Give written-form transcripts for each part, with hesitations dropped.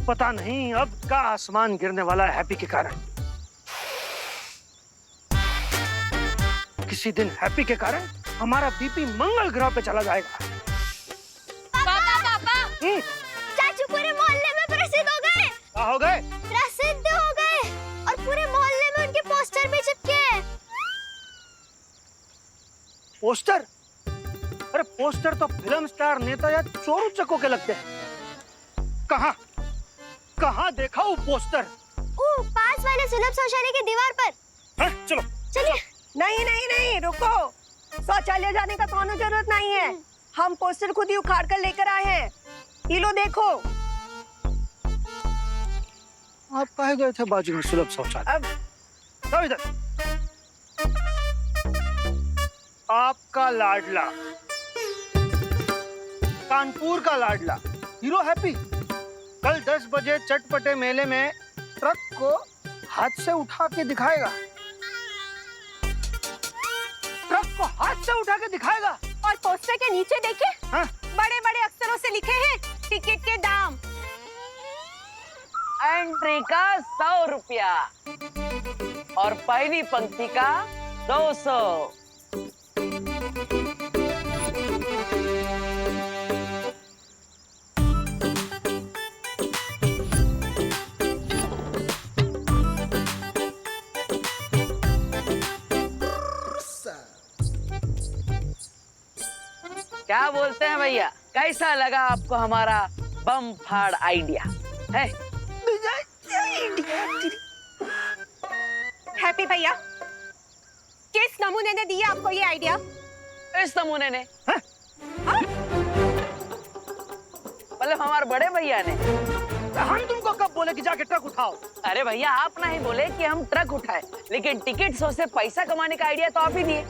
पता नहीं अब का आसमान गिरने वाला है हैप्पी के कारण। किसी दिन हैप्पी के कारण हमारा बीपी मंगल ग्रह पे चला जाएगा। पापा पापा चाचू पूरे मोहल्ले में प्रसिद्ध हो गए। क्या हो गए? प्रसिद्ध हो गए और पूरे मोहल्ले में उनके पोस्टर भी चिपके हैं। पोस्टर? अरे पोस्टर तो फिल्म स्टार, नेता या चोर उचक्कों के लगते हैं। कहाँ कहाँ देखा वो पोस्टर? पास वाले सुलभ शौचालय की दीवार पर। हाँ, चलो चलिए। नहीं नहीं नहीं, रुको। शौचालय जाने का कोनो जरूरत नहीं है। हम पोस्टर खुद ही उखाड़ कर लेकर आए हैं। ये लो देखो। आप कहे गए थे बाजू में सुलभ शौचालय? अब इधर आपका लाडला, कानपुर का लाडला हीरो हैप्पी कल 10 बजे चटपटे मेले में ट्रक को हाथ से उठा के दिखाएगा। ट्रक को हाथ से उठा के दिखाएगा। और पोस्टर के नीचे देखिए, हाँ? बड़े बड़े अक्षरों से लिखे हैं टिकट के दाम। एंट्री का 100 रुपया और पहली पंक्ति का 200। क्या बोलते हैं भैया, कैसा लगा आपको हमारा बम फाड़ आइडिया है? हैप्पी भैया, किस नमूने ने दिया आपको ये आइडिया? इस नमूने ने। हाँ? मतलब हमारे बड़े भैया ने। हम तुमको कब बोले कि जाके ट्रक उठाओ? अरे भैया, आप ना ही बोले कि हम ट्रक उठाए, लेकिन टिकट शो से पैसा कमाने का आइडिया तो आप ही दिए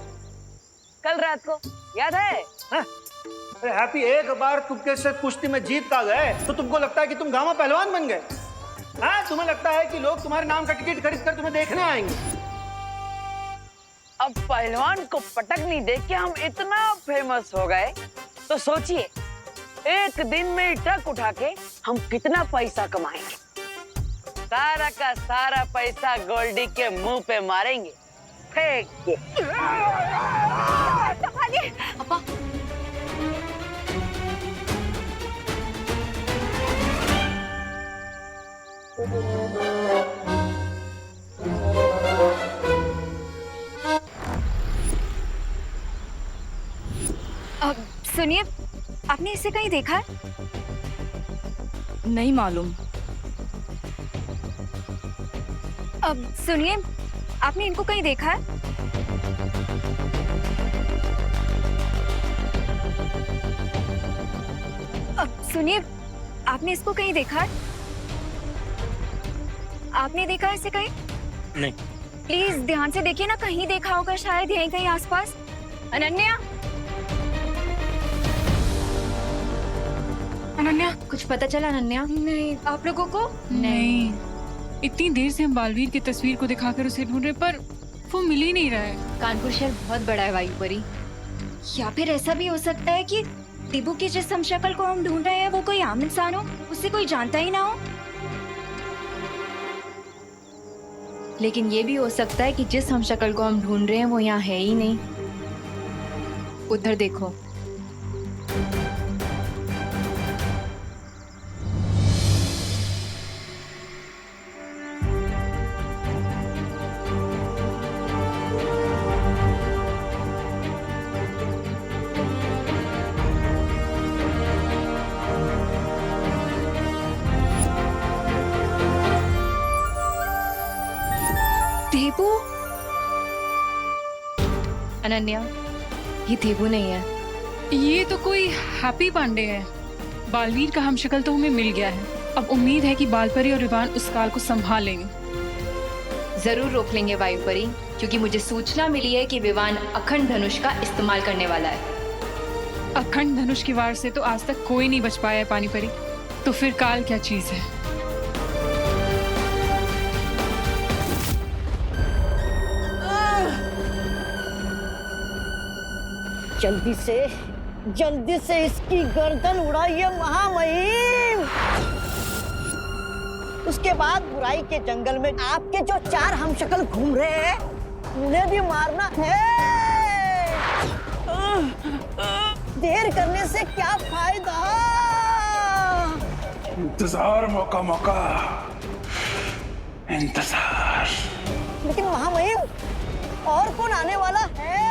कल रात को, याद है? हाँ? अरे हैप्पी, एक बार तुमके से कुश्ती में जीत का गए तो तुमको लगता है कि तुम गांव पहलवान बन गए? हाँ, तुम्हें लगता है कि लोग तुम्हारे नाम का टिकट खरीद कर तुम्हें देखने आएंगे? अब पहलवान को पटकनी देख के हम इतना फेमस हो गए तो सोचिए, एक दिन में ट्रक उठा के हम कितना पैसा कमाएंगे। सारा का सारा पैसा गोल्डी के मुंह पे मारेंगे, फेंक के। पापा सुनिए, आपने इसे कहीं देखा है? नहीं मालूम। अब सुनिए, आपने इनको कहीं देखा है? अब सुनिए, आपने इसको कहीं देखा है? आपने देखा है इसे कहीं? नहीं। प्लीज ध्यान से देखिए ना, कहीं देखा होगा शायद यहीं कहीं आसपास। अनन्या, अनन्या, कुछ पता चला अनन्या? नहीं, आप लोगों को? नहीं। इतनी देर से हम बालवीर की तस्वीर को दिखाकर उसे ढूंढ रहे, पर वो मिल ही नहीं रहा है। कानपुर शहर बहुत बड़ा है वायुपरी, या फिर ऐसा भी हो सकता है कि टिबू की जिस हमशक्ल को हम ढूंढ रहे हैं वो कोई आम इंसान हो, उससे कोई जानता ही ना हो। लेकिन ये भी हो सकता है कि जिस हमशक्ल को हम ढूंढ रहे हैं वो यहाँ है ही नहीं। उधर देखो। देबू? अनन्या, ये देबू नहीं है। ये तो कोई हैप्पी पांडे है। बालवीर का हमशक्ल तो हमें मिल गया है। अब उम्मीद है कि बालपरी और रिवान उस काल को संभाल लेंगे। जरूर रोक लेंगे वायुपरी, क्योंकि मुझे सूचना मिली है कि विवान अखंड धनुष का इस्तेमाल करने वाला है। अखंड धनुष की वार से तो आज तक कोई नहीं बच पाया है पानीपरी, तो फिर काल क्या चीज है? जल्दी से इसकी गर्दन उड़ाइए महामहिम। उसके बाद बुराई के जंगल में आपके जो 4 हमशक्ल घूम रहे हैं उन्हें भी मारना है। देर करने से क्या फायदा? इंतजार मौका मौका इंतजार। लेकिन महामहिम और कौन आने वाला है?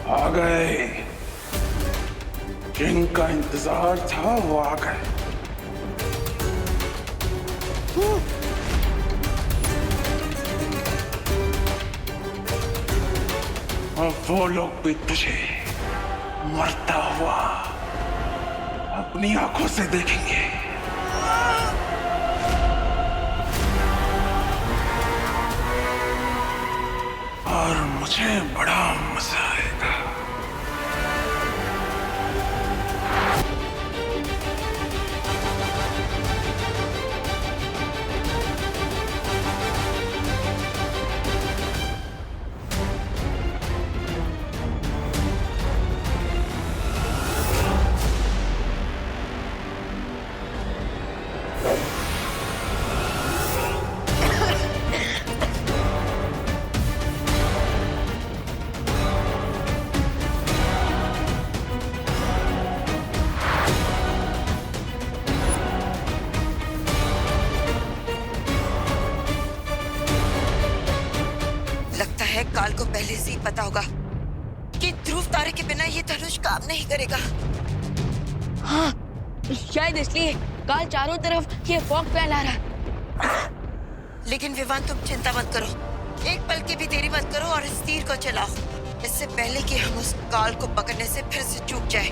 आ गए, जिनका इंतजार था वो आ गए। और वो लोग भी तुझे मरता हुआ अपनी आंखों से देखेंगे। और मुझे बड़ा मजा आएगा। लगता है काल को पहले से ही पता होगा कि ध्रुव तारे के बिना ये धनुष काम नहीं करेगा। हाँ, शायद इसलिए काल चारों तरफ ये फॉग फैला रहा। लेकिन विवान तुम चिंता मत करो, एक पल की भी देरी मत करो और इस तीर को चलाओ, इससे पहले कि हम उस काल को पकड़ने से फिर से चूक जाए।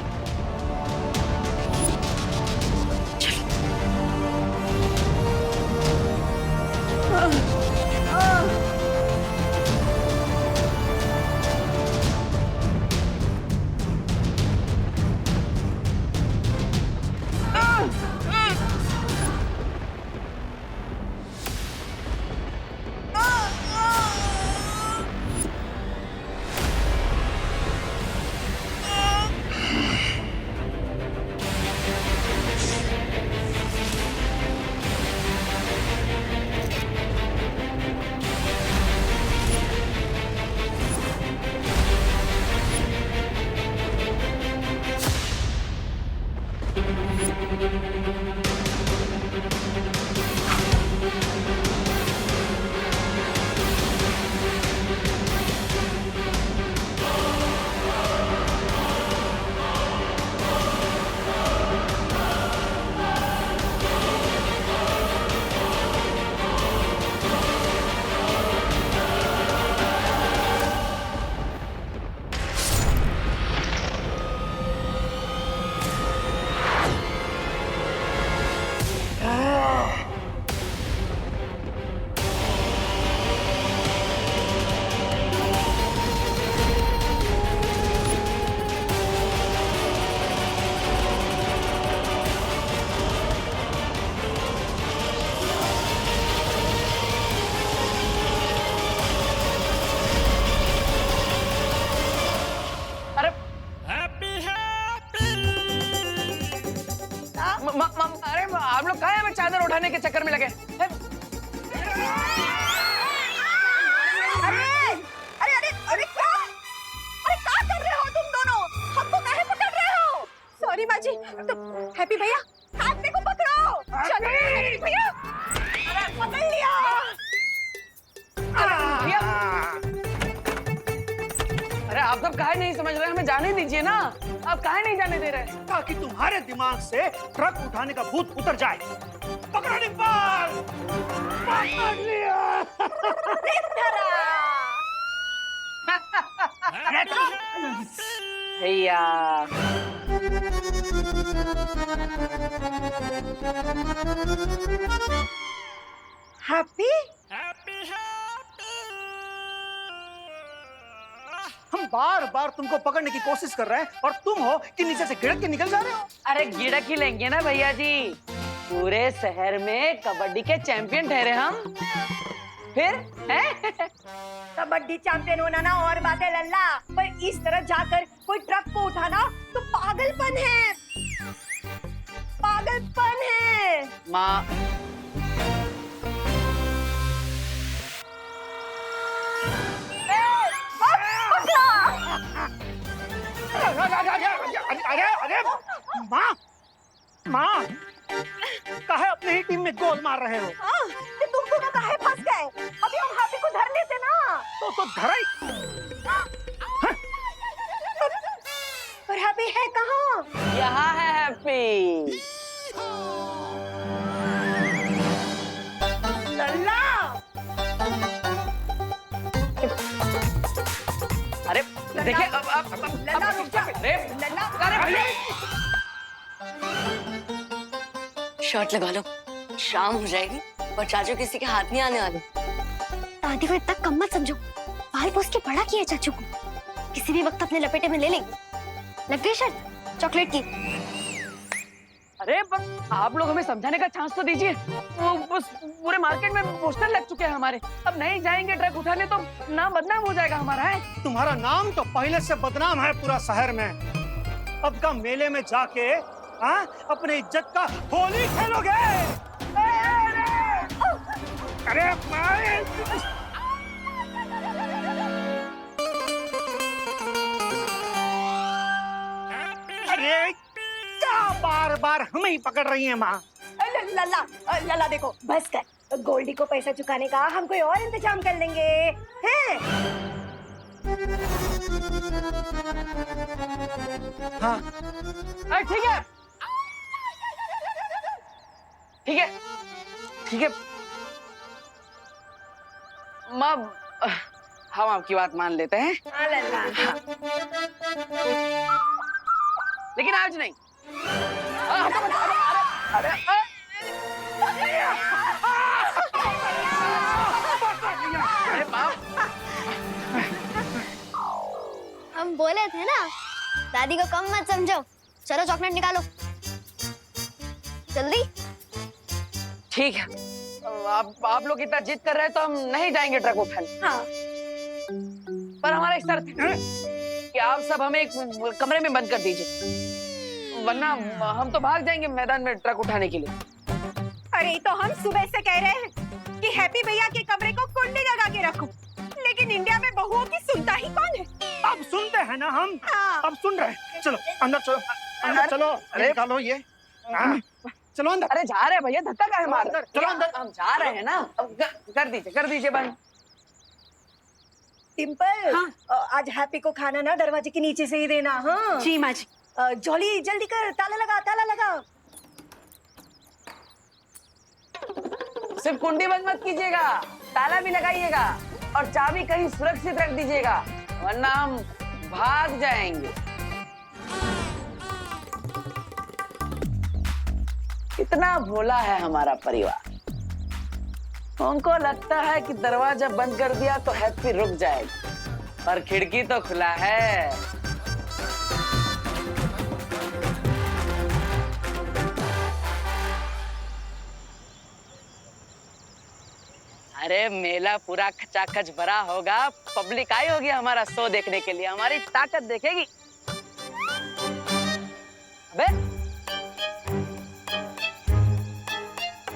अरे आप लोग कहाँ हैं? हमें चादर उठाने के चक्कर में लगे। अरे अरे अरे अरे क्या? अरे क्या कर रहे हो तुम दोनों? हमको काहे पकड़ रहे हो? सॉरी बाजी, तो हैप्पी भैया हाथ में को पकड़ो। चलो हैप्पी भैया, अरे पकड़ लिया। अरे आप सब काहे नहीं समझ रहे? हमें जाने दीजिए ना, आप काहे नहीं जाने दे रहे? ताकि तुम्हारे दिमाग से ट्रक उठाने का भूत उतर जाए। पकड़ो निपाल, पकड़ लिया। भैया हैप्पी? हम बार बार तुमको पकड़ने की कोशिश कर रहे हैं और तुम हो कि नीचे से गिरक के निकल जा रहे हो। अरे गिड़क ही लेंगे ना भैया जी, पूरे शहर में कबड्डी के चैंपियन ठहरे हम। फिर हैं? कबड्डी चैंपियन होना ना और बात है लल्ला, पर इस तरह जाकर कोई ट्रक को उठाना तो पागलपन है, पागलपन है। माँ अरे अरे माँ माँ, काहे अपने ही टीम में गोल मार रहे हो? हाँ, ये तुम दोनों काहे फंस गए? अभी हम हैप्पी को धर लेते ना। तो धरा ही। पर हैप्पी है कहाँ? यहाँ है हैप्पी। लल्ला, अरे देखिए अब लल्ला रुक जा। अरे लल्ला, अरे भैया शर्ट लगा लो, शाम हो जाएगी और चाचू किसी के हाथ नहीं आने वाले। दादी को इतना कम मत समझो, बाल पोस के बड़ा किया चाचू को, किसी भी वक्त अपने लपेटे में ले लेंगे। लग गई शर्ट चॉकलेट की। अरे पर आप लोग हमें समझाने का चांस तो दीजिए। वो बस पूरे मार्केट में पोस्टर लग चुके हैं हमारे, अब नहीं जाएंगे ट्रक उठाने तो नाम बदनाम हो जाएगा हमारा। है तुम्हारा नाम तो पहले से बदनाम है पूरा शहर में। अब का मेले में जाके हाँ अपने इज्जत का होली खेलोगे। अरे अरे क्या बार बार हमें ही पकड़ रही है माँ? लल्ला, लल्ला देखो, बस कर। गोल्डी को पैसा चुकाने का हम कोई और इंतजाम कर लेंगे, हैं? हाँ ठीक है ठीक है ठीक है माँ, हम आपकी बात मान लेते हैं। हाँ लल्ला। लेकिन आज नहीं। अरे बाप, हम बोले थे ना, दादी को कम मत समझो। चलो चॉकलेट निकालो जल्दी। ठीक है, आप लोग इतना जिद कर रहे हैं तो हम नहीं जाएंगे ट्रक उठाने। हाँ। पर हमारा एक शर्त है कि आप सब हमें एक कमरे में बंद कर दीजिए, वरना हम तो भाग जाएंगे मैदान में ट्रक उठाने के लिए। अरे तो हम सुबह से कह रहे हैं कि हैप्पी भैया के कमरे को कुंडी लगा के रखो, लेकिन इंडिया में बहुओं की सुनता ही कौन है? अब सुनते हैं ना हम। हाँ। अब सुन रहे हैं। चलो अंदर चलो, अंदर चलो। अरे निकालो ये। हाँ, चलो अंदर। अरे जा रहे हैं भैया, धक्का काहे मार रहे हैं? चलो अंदर। हम जा रहे हैं ना, अब कर दीजिए बंद। टिम्पल, हाँ। आज हैप्पी को खाना ना दरवाजे के नीचे से ही देना। हाँ जी माँ जी। जॉली जल्दी कर, ताला लगा, ताला लगा। सिर्फ कुंडी बंद मत कीजिएगा, ताला भी लगाइएगा और चाबी कहीं सुरक्षित रख दीजिएगा, वरना हम भाग जाएंगे। कितना भोला है हमारा परिवार। उनको लगता है कि दरवाजा बंद कर दिया तो हैप्पी रुक जाएगा, पर खिड़की तो खुला है। अरे मेला पूरा खचाखच भरा होगा, पब्लिक आई होगी हमारा शो देखने के लिए, हमारी ताकत देखेगी। अबे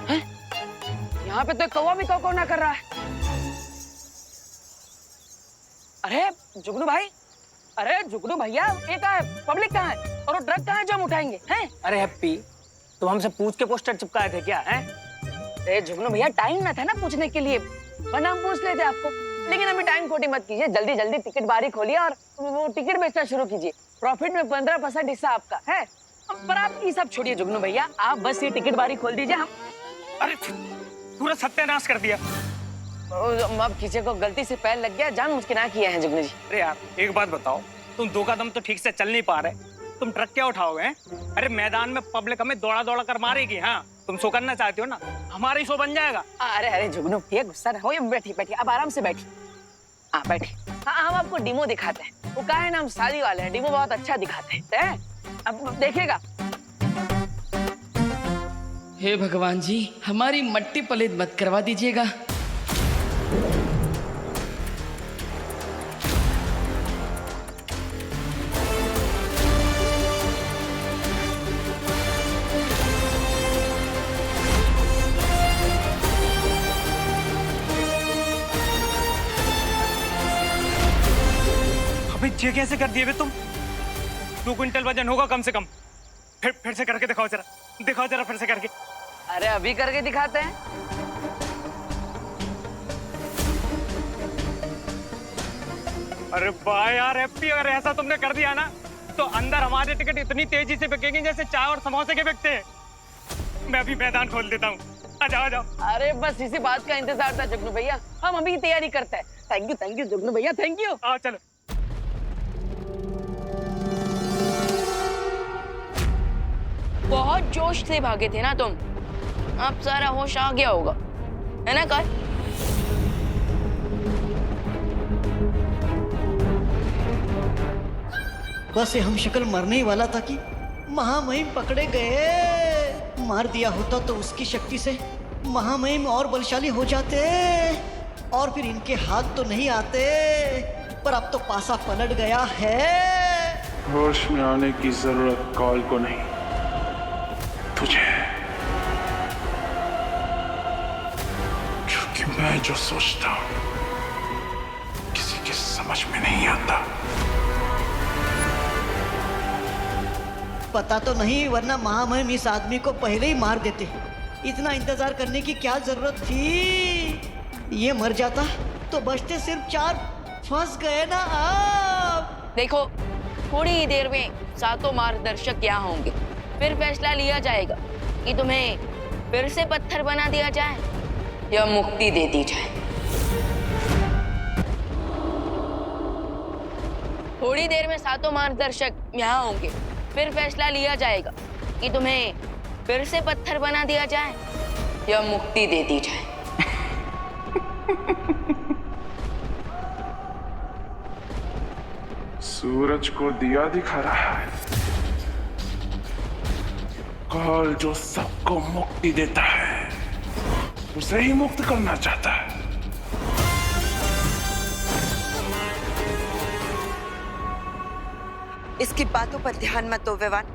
हैं? यहाँ पे तो कौवा भी कौ ना कर रहा है। अरे जुगनू भाई, अरे जुगनू भैया, ये कहाँ है? पब्लिक कहाँ है? और वो ट्रक कहाँ है जो हम उठाएंगे? हैं? अरे हैप्पी, तुम हमसे पूछ के पोस्टर चिपकाए थे क्या? हैं? अरे जुगनू भैया, टाइम ना था ना पूछने के लिए, वरना हम पूछ लेते आपको। लेकिन अभी टाइम खोटी मत कीजिए, जल्दी जल्दी टिकट बारी खोलिए और वो टिकट बेचना शुरू कीजिए। प्रॉफिट में 15% हिस्सा आपका है। पर आप ये सब छोड़िए जुगनू भैया, आप बस ये टिकट बारी खोल दीजिए। हम अरे पूरा सत्यानाश कर दिया। अब किसी को गलती से पैर लग गया, जान मुझके ना किया है जुगनू जी। अरे यार एक बात बताओ, तुम दो कदम तो ठीक से चल नहीं पा रहे, तुम ट्रक क्या उठाओगे? हैं? अरे मैदान में पब्लिक हमें दौड़ा दौड़ा कर मारेगी। हाँ तुम शो करना चाहते हो ना, हमारा ही शो बन जाएगा। अरे अरे जुगनू भैया, गुस्सा ना हो, बैठिए बैठिए, अब आराम से बैठिए। हाँ बैठिए। हाँ हम आपको डिमो दिखाते हैं, वो कहा है ना हम शादी वाले हैं, डिमो बहुत अच्छा दिखाते हैं। अब देखिएगा। हे भगवान जी, हमारी मट्टी पलित मत करवा दीजिएगा। अबे ये कैसे कर दिए बे तुम? 2 क्विंटल वजन होगा कम से कम। फिर से करके दिखाओ जरा फिर से करके। अरे अभी करके दिखाते हैं। अरे वाह यार हैप्पी, अगर ऐसा तुमने कर दिया ना तो अंदर हमारे टिकट इतनी तेजी से बिकेंगे जैसे चाय और समोसे के बिकते हैं। मैं अभी मैदान खोल देता हूँ, आ जाओ। अरे बस इसी बात का इंतजार था जुगनू भैया, हम अभी तैयारी करते हैं। थैंक यू जुगनू भैया, थैंक यू। आओ चलो। बहुत जोश से भागे थे ना तुम, अब सारा होश आ गया होगा, है ना काल? बस ये हम शक्ल मरने ही वाला था कि महामहिम पकड़े गए। मार दिया होता तो उसकी शक्ति से महामहिम और बलशाली हो जाते और फिर इनके हाथ तो नहीं आते, पर अब तो पासा पलट गया है। होश में आने की जरूरत काल को नहीं, तुझे। क्योंकि मैं जो सोचता हूं किसी के समझ में नहीं आता। पता तो नहीं, वरना महामहिम इस आदमी को पहले ही मार देते। इतना इंतजार करने की क्या जरूरत थी? ये मर जाता तो बचते सिर्फ 4 फंस गए ना आप। देखो, थोड़ी ही देर में सातों मार्गदर्शक यहाँ होंगे, फिर फैसला लिया जाएगा कि तुम्हें फिर से पत्थर बना दिया जाए या मुक्ति दे दी जाए। थोड़ी देर में सातों मार्गदर्शक यहाँ होंगे, फिर फैसला लिया जाएगा कि तुम्हें फिर से पत्थर बना दिया जाए या मुक्ति दे दी जाए। सूरज को दिया दिखा रहा है। काल जो सबको मुक्ति देता है उसे ही मुक्त करना चाहता है। इसकी बातों पर ध्यान मत दो विवान,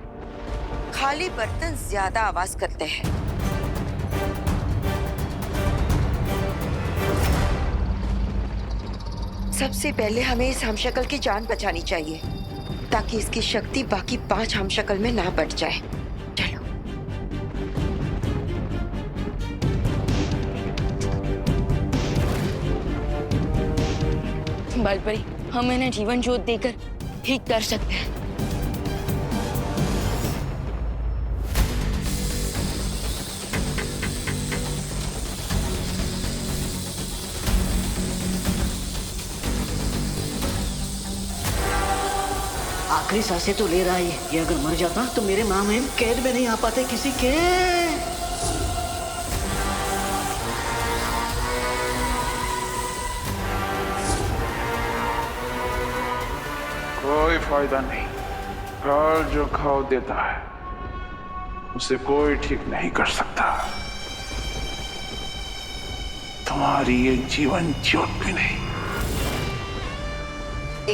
खाली बर्तन ज्यादा आवाज करते हैं। सबसे पहले हमें इस हमशक्ल की जान बचानी चाहिए ताकि इसकी शक्ति बाकी 5 हमशक्ल में ना बढ़ जाए। चलो। बालपरी, हम इन्हें जीवन ज्योत देकर ठीक कर सकते हैं। आखिरी सांसें तो ले रहा है ये अगर मर जाता तो मेरे महामहिम कैद में नहीं आ पाते किसी के। कोई फायदा नहीं। काल जो घाव देता है उसे कोई ठीक नहीं कर सकता। तुम्हारी ये जीवन ज्योत भी नहीं।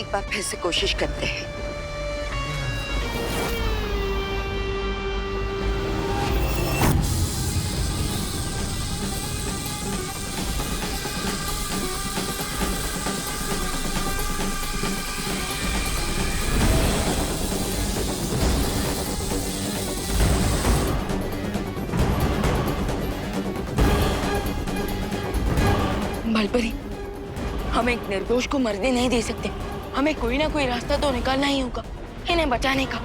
एक बार फिर से कोशिश करते हैं। बालपरी, हम एक निर्दोष को मरने नहीं दे सकते। हमें कोई ना कोई रास्ता तो निकालना ही होगा इन्हें बचाने का।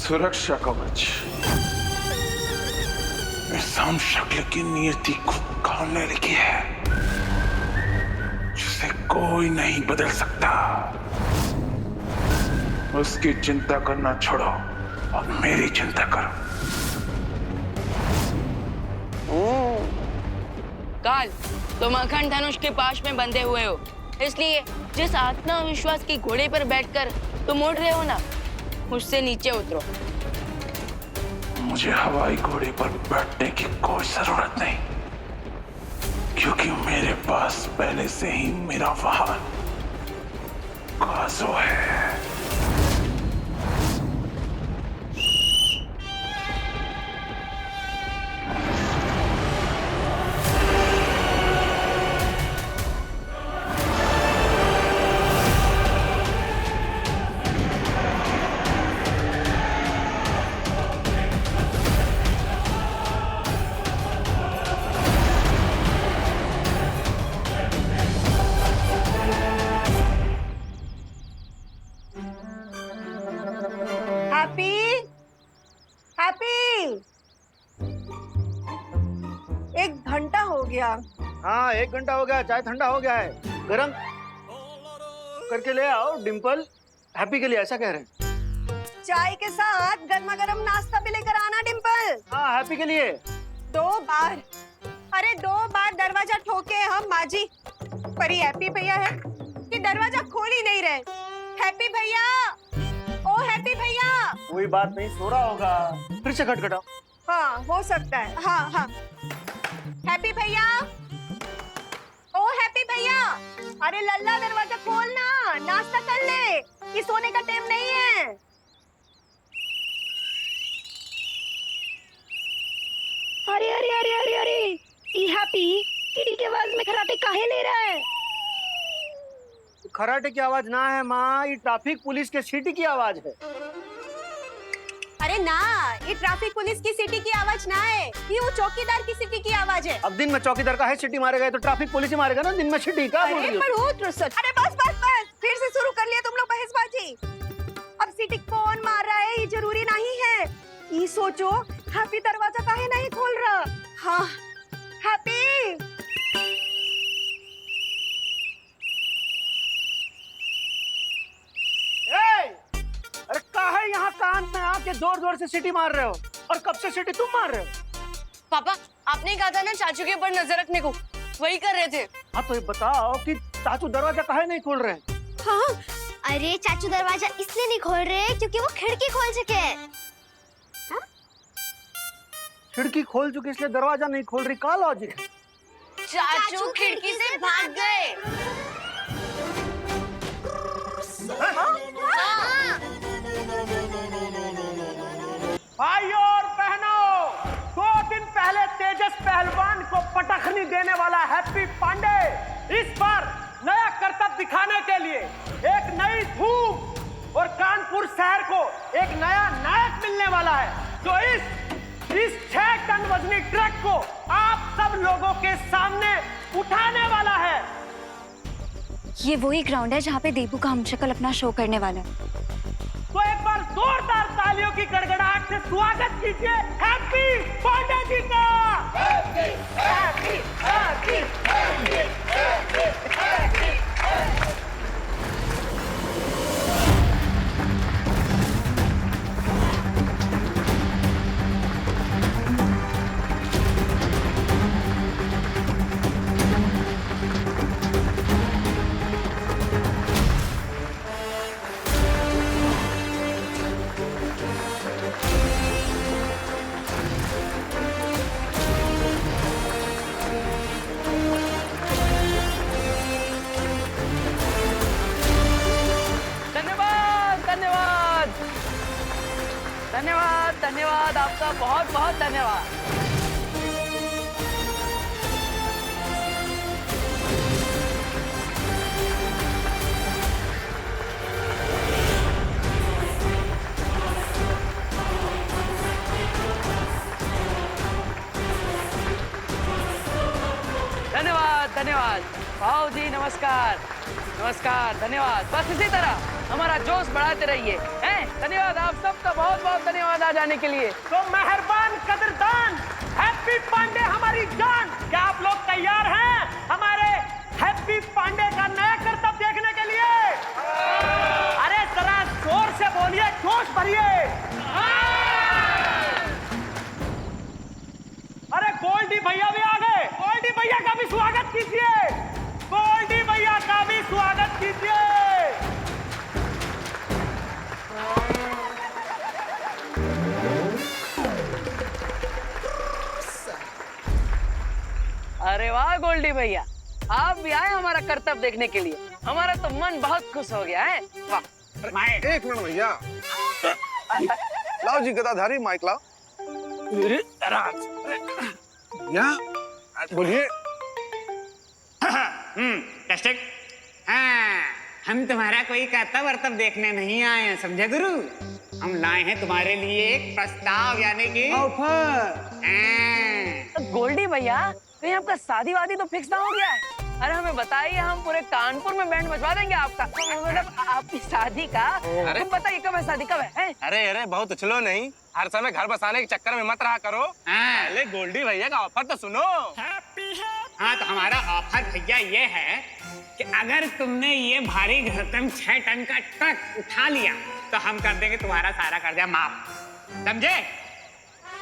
सुरक्षा कवच इस हमशक्ल की नियति खुद काल ने लिखी है, जिसे कोई नहीं बदल सकता। उसकी चिंता करना छोड़ो और मेरी चिंता करो। काल, तुम अखंड धनुष के पाश में बंधे हुए हो, इसलिए जिस आत्मविश्वास के घोड़े पर बैठकर तुम उड़ रहे हो ना, उससे नीचे उतरो। मुझे हवाई घोड़े पर बैठने की कोई जरूरत नहीं, क्योंकि मेरे पास पहले से ही मेरा वाहन काजो है। एक घंटा हो गया। हाँ 1 घंटा हो गया, चाय ठंडा हो गया है, गरम करके ले आओ। डिम्पल हैप्पी के लिए ऐसा कह रहे हैं। चाय के साथ गर्मा गर्म नाश्ता भी लेकर आना डिम्पल। हाँ हैप्पी के लिए। 2 बार, अरे 2 बार दरवाजा ठोके हम माजी, पर ये हैप्पी भैया है कि दरवाजा खोल ही नहीं रहे। हैप्पी भैया, ओ हैप्पी भैया। कोई बात नहीं, सो रहा होगा, फिर से खटखटाओ। हाँ हो सकता है। हाँ हाँ हैप्पी भैया, ओ हैप्पी भैया, अरे लल्ला दरवाजा खोलना, नाश्ता कर ले, ये सोने का टाइम नहीं है। अरे अरे अरे अरे अरे, ये हैप्पी टीटी की आवाज में खराटे काहे ले रहा है? खराटे की आवाज ना है माँ, ये ट्रैफिक पुलिस के सीटी की आवाज है। अरे ना, ये ट्रैफिक पुलिस की सीटी की आवाज ना है, ये वो चौकीदार की सीटी की आवाज है। अब दिन में चौकीदार का है सीटी मारेगा तो ट्रैफिक पुलिस ही मारेगा ना, दिन में सीटी का बोल रही हो? अरे बस बस बस, फिर से शुरू कर लिया तुम लोग बहसबाजी। अब सीटी कौन मार रहा है ये जरूरी नहीं है, ये सोचो हैप्पी दरवाजा काहे नहीं खोल रहा। हाँ हैप्पी, अरे काहे यहाँ कान में आके जोर जोर से सीटी मार रहे हो, और कब से सीटी तुम मार रहे हो? पापा आपने कहा था ना चाचू के ऊपर नजर रखने को, वही कर रहे थे। हाँ तो ये बताओ कि चाचू दरवाजा काहे नहीं खोल रहे हैं? हाँ अरे चाचू दरवाजा इसलिए नहीं खोल रहे क्योंकि वो खिड़की खोल चुके हैं। खिड़की खोल चुकी इसलिए दरवाजा नहीं खोल रही, का लॉजिक है? चाचू खिड़की से भाग गए। भाइयों और बहनों, 2 दिन पहले तेजस पहलवान को पटखनी देने वाला हैप्पी पांडे इस बार नया करतब दिखाने के लिए एक नई धूम और कानपुर शहर को एक नया नायक मिलने वाला है, जो इस 6 टन वजनी ट्रक को आप सब लोगों के सामने उठाने वाला है। ये वही ग्राउंड है जहाँ पे देबू का हमशक्ल अपना शो करने वाला है। तो एक बार जोरदार तालियों की गड़गड़ाहट से स्वागत कीजिए हैप्पी पांडे जी का। Happy happy happy happy happy. धन्यवाद धन्यवाद, आपका बहुत बहुत धन्यवाद। धन्यवाद धन्यवाद भाव जी, नमस्कार नमस्कार, धन्यवाद। बस इसी तरह हमारा जोश बढ़ाते रहिए। हैं? धन्यवाद आप सबका, बहुत बहुत धन्यवाद आ जाने के लिए। तो मेहरबान कदरदान हैप्पी पांडे हमारी जान, क्या आप लोग तैयार हैं हमारे हैप्पी पांडे का नया करतब देखने के लिए? अरे जरा जोर से बोलिए, जोश भरिए। अरे गोल्डी अरे वाह गोल्डी भैया, आप भी आए हमारा करतब देखने के लिए। हमारा तो मन बहुत खुश हो गया है। वाह। एक मिनट भैया, लाओ जी गदाधारी माइक लाओ। भैया बोलिए। टेस्टिक। हाँ, हम तुम्हारा कोई करतब वर्तब देखने नहीं आए हैं, समझे गुरु। हम लाए हैं तुम्हारे लिए एक प्रस्ताव, यानी कि ऑफर। गोल्डी भैया, कहीं आपका शादी वादी तो फिक्स ना हो गया है? अरे हमें बताइए, हम पूरे कानपुर में बैंड बजवा देंगे आपका। मतलब आपकी शादी का। तुम बताइए कब है शादी, कब है? अरे बहुत उछलो नहीं, हर समय घर बसाने के चक्कर में मत रहा करो। पहले गोल्डी भैया का ऑफर तो सुनो। हाँ, तो हमारा ऑफर भैया ये है कि अगर तुमने ये भारी भरकम 6 टन का ट्रक उठा लिया तो हम कर देंगे तुम्हारा सारा कर्जा माफ, समझे?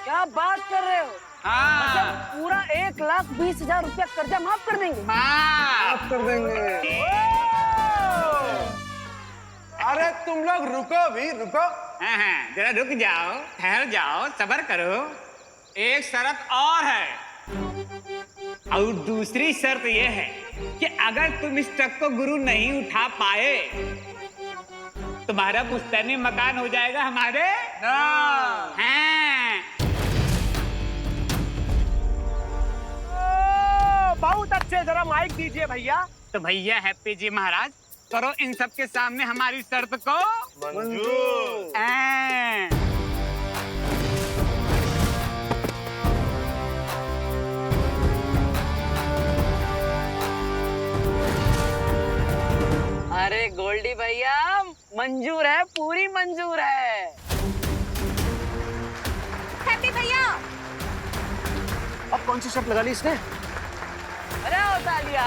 क्या बात कर रहे हो? हाँ। मतलब पूरा 1,20,000 रुपया कर्जा माफ कर देंगे? माफ कर देंगे। अरे तुम लोग रुको भी, रुको। हाँ, जरा रुक जाओ, ठहर जाओ, सब्र करो। एक शर्त और है, और दूसरी शर्त ये है कि अगर तुम इस ट्रक को गुरु नहीं उठा पाए, तुम्हारा पुश्तैनी मकान हो जाएगा हमारे नाम। हाँ। बहुत अच्छे, जरा माइक दीजिए भैया। तो भैया हैप्पी जी महाराज, करो इन सब के सामने हमारी शर्त को मंजूर। अरे गोल्डी भैया, मंजूर है, पूरी मंजूर है। हैप्पी भैया, अब कौन सी शर्त लगा ली इसने? अरे ओ तालिया।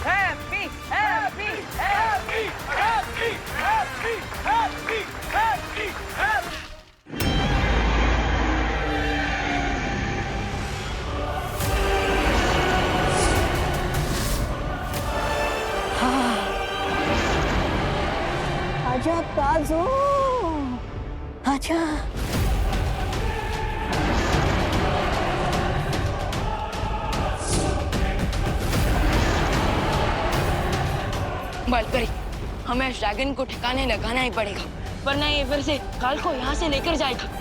Happy happy happy happy happy happy happy happy. आजा काजू, आजा। बालपरी, हमें इस ड्रैगन को ठिकाने लगाना ही पड़ेगा, वरना ये फिर से काल को यहाँ से लेकर जाएगा।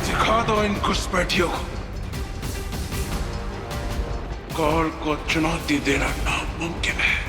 दिखा दो इन घुसपैठियों को, काल को चुनौती देना नामुमकिन है।